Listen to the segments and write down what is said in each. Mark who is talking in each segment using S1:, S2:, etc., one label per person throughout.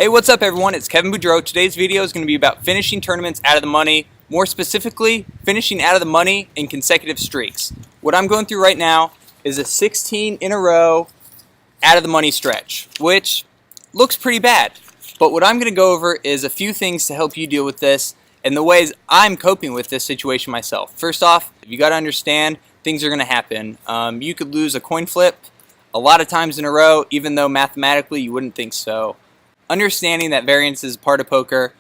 S1: Hey, what's up everyone? It's Kevin Boudreau. Today's video is going to be about finishing tournaments out of the money, more specifically, finishing out of the money in consecutive streaks. What I'm going through right now is a 16 in a row out of the money stretch, which looks pretty bad. But what I'm going to go over is a few things to help you deal with this and the ways I'm coping with this situation myself. First off, you got to understand things are going to happen. You could lose a coin flip a lot of times in a row, even though mathematically you wouldn't think so. Understanding that variance is part of poker,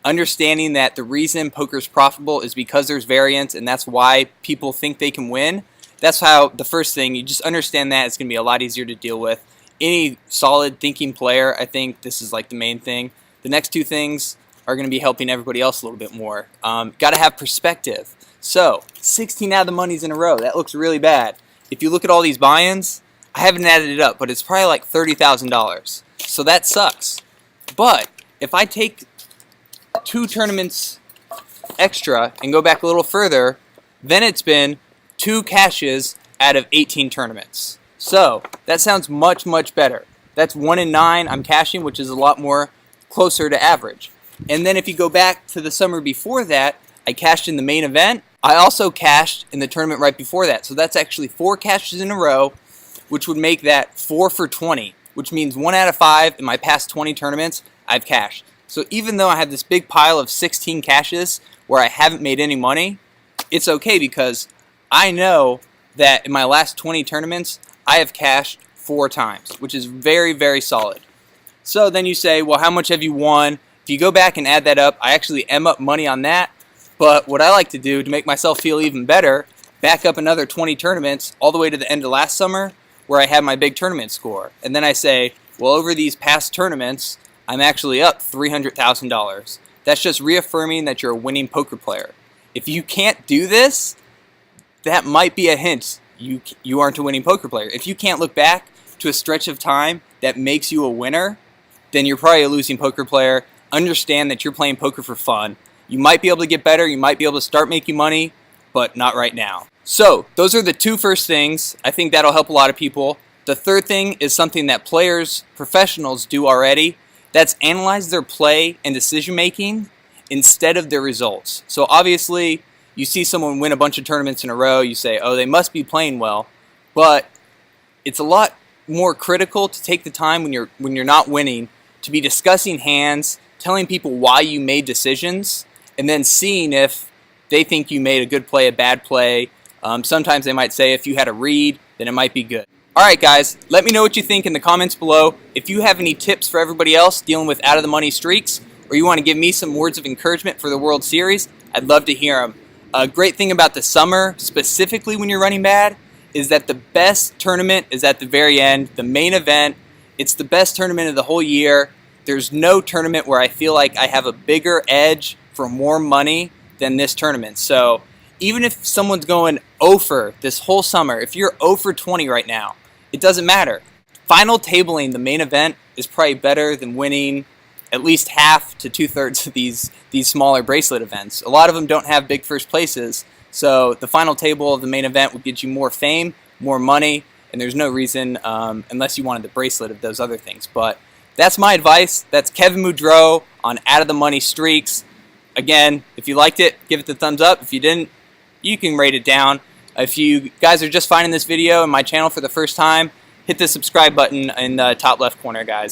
S1: understanding that the reason poker is profitable is because there's variance and that's why people think they can win. That's how the first thing, you just understand that it's going to be a lot easier to deal with. Any solid thinking player, I think this is like the main thing. The next two things are going to be helping everybody else a little bit more. Got to have perspective. So 16 out of the monies in a row, that looks really bad. If you look at all these buy-ins, I haven't added it up, but it's probably like $30,000. So that sucks. But if I take 2 tournaments extra and go back a little further, then it's been 2 cashes out of 18 tournaments. So that sounds much, much better. That's 1 in 9 I'm cashing, which is a lot more closer to average. And then if you go back to the summer before that, I cashed in the main event. I also cashed in the tournament right before that. So that's actually 4 cashes in a row, which would make that 4 for 20. Which means 1 out of 5 in my past 20 tournaments, I've cashed. So even though I have this big pile of 16 cashes where I haven't made any money, it's okay because I know that in my last 20 tournaments, I have cashed 4 times, which is very, very solid. So then you say, well, how much have you won? If you go back and add that up, I actually am up money on that. But what I like to do to make myself feel even better, back up another 20 tournaments all the way to the end of last summer, where I had my big tournament score. And then I say, well, over these past tournaments, I'm actually up $300,000. That's just reaffirming that you're a winning poker player. If you can't do this, that might be a hint you aren't a winning poker player. If you can't look back to a stretch of time that makes you a winner, then you're probably a losing poker player. Understand that you're playing poker for fun. You might be able to get better, you might be able to start making money, but not right now. So those are the 2 first things. I think that'll help a lot of people. The third thing is something that players, professionals do already. That's analyze their play and decision making instead of their results. So obviously you see someone win a bunch of tournaments in a row, you say, oh, they must be playing well. But it's a lot more critical to take the time when you're not winning to be discussing hands, telling people why you made decisions, and then seeing if they think you made a good play, a bad play. Sometimes they might say if you had a read, then it might be good. Alright guys, let me know what you think in the comments below. If you have any tips for everybody else dealing with out of the money streaks, or you want to give me some words of encouragement for the World Series, I'd love to hear them. A great thing about the summer, specifically when you're running bad, is that the best tournament is at the very end, the main event. It's the best tournament of the whole year. There's no tournament where I feel like I have a bigger edge for more money than this tournament. So even if someone's going 0 for this whole summer, if you're 0 for 20 right now, it doesn't matter. Final tabling the main event is probably better than winning at least half to 2/3 of these smaller bracelet events. A lot of them don't have big first places, so the final table of the main event will get you more fame, more money, and there's no reason, unless you wanted the bracelet of those other things. But that's my advice. That's Kevin Boudreau on out of the money streaks. Again, if you liked it, give it the thumbs up. If you didn't, you can rate it down. If you guys are just finding this video and my channel for the first time, hit the subscribe button in the top left corner, guys.